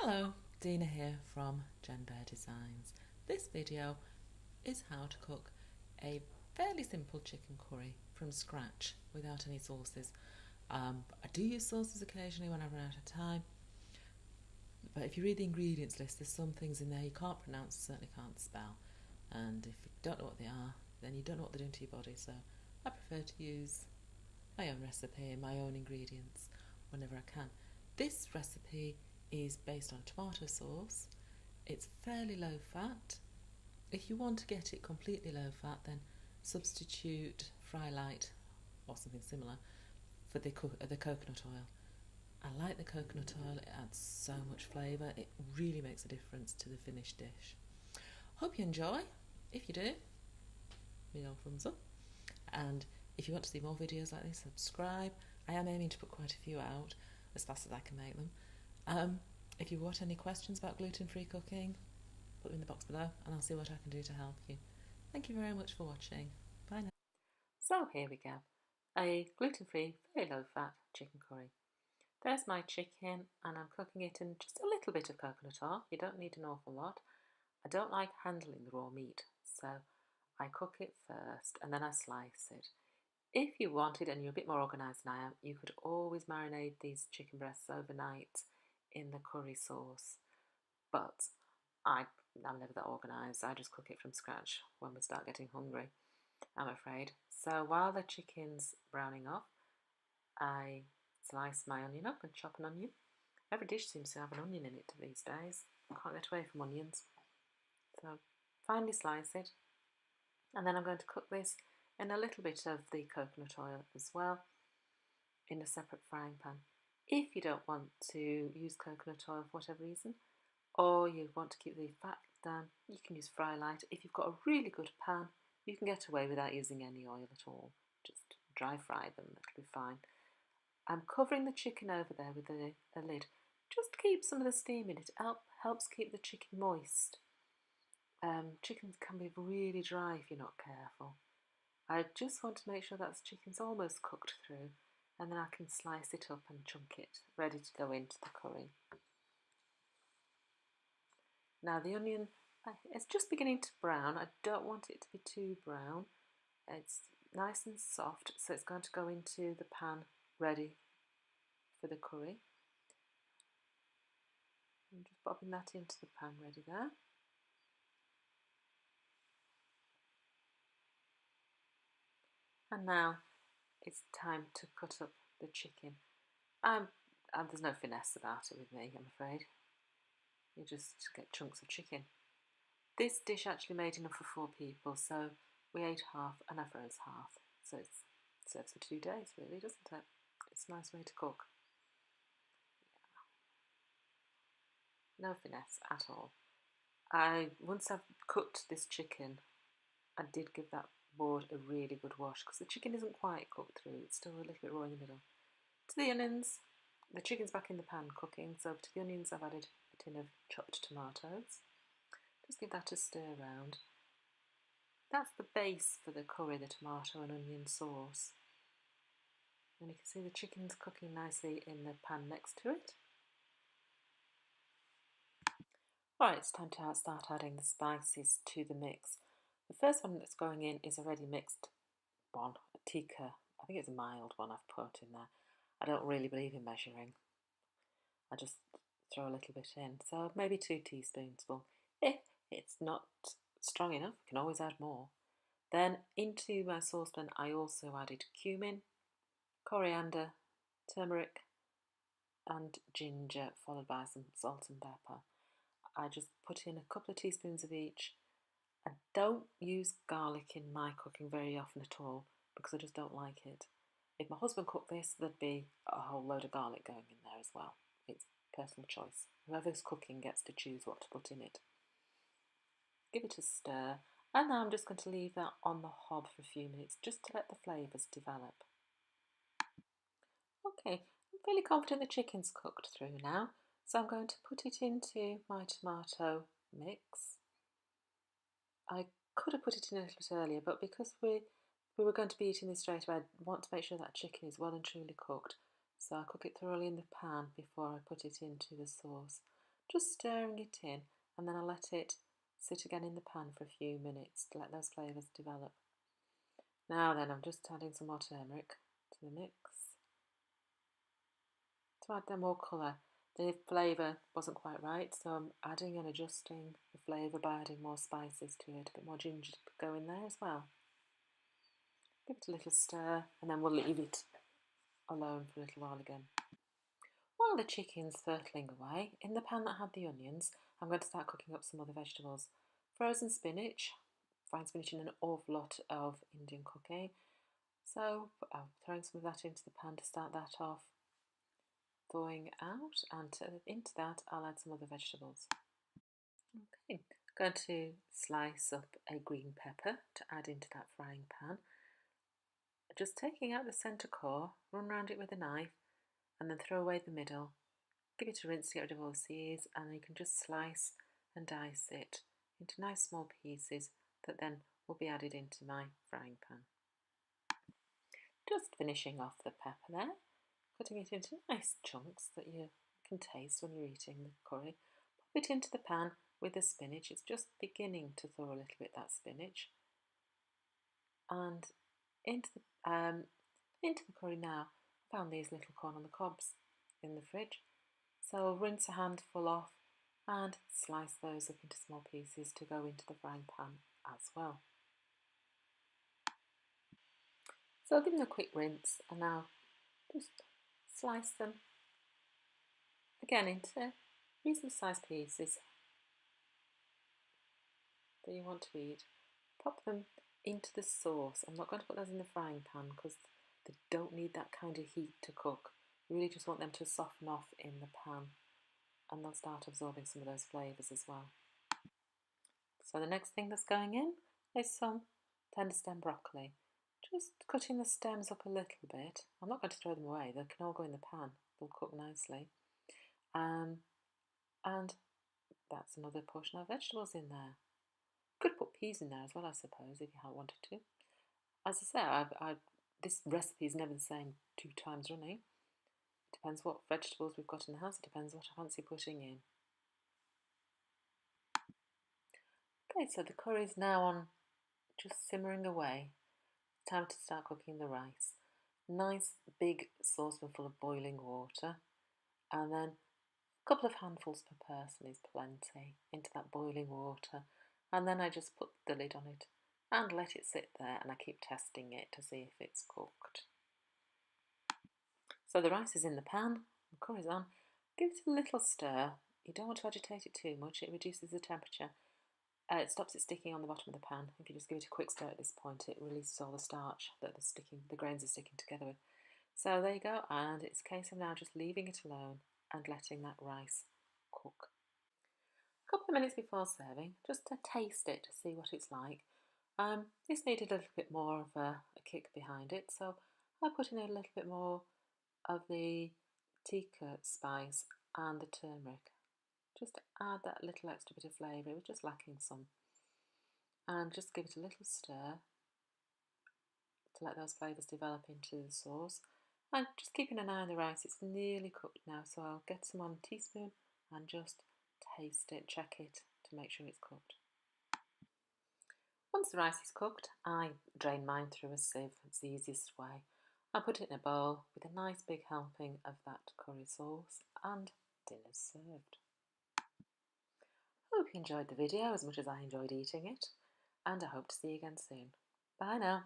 Hello, Dina here from Jen Bear Designs. This video is how to cook a fairly simple chicken curry from scratch without any sauces. I do use sauces occasionally when I run out of time, but if you read the ingredients list, there's some things in there you can't pronounce, certainly can't spell, and if you don't know what they are, then you don't know what they're doing to your body, so I prefer to use my own recipe and my own ingredients whenever I can. This recipe is based on tomato sauce. It's fairly low fat. If you want to get it completely low fat, then substitute Fry Light or something similar for the coconut oil. I like the coconut oil, it adds so much flavour, it really makes a difference to the finished dish. Hope you enjoy. If you do, me old thumbs up. And if you want to see more videos like this, subscribe. I am aiming to put quite a few out as fast as I can make them. If you've got any questions about gluten-free cooking, put them in the box below and I'll see what I can do to help you. Thank you very much for watching. Bye now. So here we go. A gluten-free, very low-fat chicken curry. There's my chicken and I'm cooking it in just a little bit of coconut oil. You don't need an awful lot. I don't like handling the raw meat, so I cook it first and then I slice it. If you wanted, and you're a bit more organised than I am, you could always marinate these chicken breasts overnight in the curry sauce. But I'm never that organised. I just cook it from scratch when we start getting hungry, I'm afraid. So while the chicken's browning off, I slice my onion up and chop an onion. Every dish seems to have an onion in it these days. I can't get away from onions. So finely slice it. And then I'm going to cook this in a little bit of the coconut oil as well in a separate frying pan. If you don't want to use coconut oil for whatever reason, or you want to keep the fat down, you can use Fry Light. If you've got a really good pan, you can get away without using any oil at all. Just dry fry them, that'll be fine. I'm covering the chicken over there with a lid, just to keep some of the steam in it. It helps keep the chicken moist. Chicken can be really dry if you're not careful. I just want to make sure that the chicken's almost cooked through, and then I can slice it up and chunk it, ready to go into the curry. Now the onion, it's just beginning to brown. I don't want it to be too brown. It's nice and soft, so it's going to go into the pan ready for the curry. I'm just popping that into the pan ready there. And now it's time to cut up the chicken. There's no finesse about it with me, I'm afraid. You just get chunks of chicken. This dish actually made enough for 4 people, so we ate half and I froze half. So it serves for 2 days, really, doesn't it? It's a nice way to cook. No finesse at all. Once I've cooked this chicken, I did give that board a really good wash because the chicken isn't quite cooked through, it's still a little bit raw in the middle. To the onions, the chicken's back in the pan cooking, so to the onions I've added a tin of chopped tomatoes. Just give that a stir round. That's the base for the curry, the tomato and onion sauce. And you can see the chicken's cooking nicely in the pan next to it. Alright, it's time to start adding the spices to the mix. The first one that's going in is a ready mixed one, a tikka. I think it's a mild one I've put in there. I don't really believe in measuring. I just throw a little bit in. So maybe 2 teaspoonsful. If it's not strong enough, you can always add more. Then into my saucepan I also added cumin, coriander, turmeric and ginger, followed by some salt and pepper. I just put in a couple of teaspoons of each. I don't use garlic in my cooking very often at all because I just don't like it. If my husband cooked this, there'd be a whole load of garlic going in there as well. It's personal choice. Whoever's cooking gets to choose what to put in it. Give it a stir, and now I'm just going to leave that on the hob for a few minutes just to let the flavours develop. Okay, I'm fairly confident the chicken's cooked through now, so I'm going to put it into my tomato mix. I could have put it in a little bit earlier, but because we were going to be eating this straight away, I want to make sure that chicken is well and truly cooked. So I cook it thoroughly in the pan before I put it into the sauce. just stirring it in, and then I'll let it sit again in the pan for a few minutes to let those flavours develop. Now then, I'm just adding some more turmeric to the mix to add them more colour. The flavour wasn't quite right, so I'm adding and adjusting the flavour by adding more spices to it, a bit more ginger to go in there as well. Give it a little stir, and then we'll leave it alone for a little while again. While the chicken's thirtling away, in the pan that had the onions, I'm going to start cooking up some other vegetables. Frozen spinach. Find spinach in an awful lot of Indian cooking, so I'm throwing some of that into the pan to start that off thawing out, and into that I'll add some other vegetables. Okay, I'm going to slice up a green pepper to add into that frying pan. Just taking out the centre core, run around it with a knife, and then throw away the middle. Give it a rinse to get rid of all the seeds, and then you can just slice and dice it into nice small pieces that then will be added into my frying pan. Just finishing off the pepper there, cutting it into nice chunks that you can taste when you're eating the curry. Pop it into the pan with the spinach. It's just beginning to thaw a little bit, that spinach. And into the curry now. I found these little corn on the cobs in the fridge. So I'll rinse a handful off and slice those up into small pieces to go into the frying pan as well. So I'll give them a quick rinse, and now just slice them again into reasonable sized pieces that you want to eat. Pop them into the sauce. I'm not going to put those in the frying pan because they don't need that kind of heat to cook. You really just want them to soften off in the pan, and they'll start absorbing some of those flavours as well. So the next thing that's going in is some tender stem broccoli. Just cutting the stems up a little bit. I'm not going to throw them away, they can all go in the pan, they'll cook nicely. And that's another portion of vegetables in there. Could put peas in there as well, I suppose, if you wanted to. As I say, this recipe is never the same 2 times running. It depends what vegetables we've got in the house, it depends what I fancy putting in. Okay, so the curry is now on, just simmering away. Time to start cooking the rice. Nice big saucepan full of boiling water, and then a couple of handfuls per person is plenty into that boiling water, and then I just put the lid on it and let it sit there, and I keep testing it to see if it's cooked. So the rice is in the pan, the curry's on. Give it a little stir. You don't want to agitate it too much, it reduces the temperature. It stops it sticking on the bottom of the pan. If you just give it a quick stir at this point, it releases all the starch that the grains are sticking together with. So there you go, and it's a case of now just leaving it alone and letting that rice cook. A couple of minutes before serving, just to taste it to see what it's like. This needed a little bit more of a kick behind it, so I put in a little bit more of the tikka spice and the turmeric. Just to add that little extra bit of flavour, it was just lacking some. And just give it a little stir to let those flavours develop into the sauce. And just keeping an eye on the rice, it's nearly cooked now, so I'll get some on a teaspoon and just taste it, check it to make sure it's cooked. Once the rice is cooked, I drain mine through a sieve. It's the easiest way. I put it in a bowl with a nice big helping of that curry sauce, and dinner's served. Hope you enjoyed the video as much as I enjoyed eating it, and I hope to see you again soon. Bye now.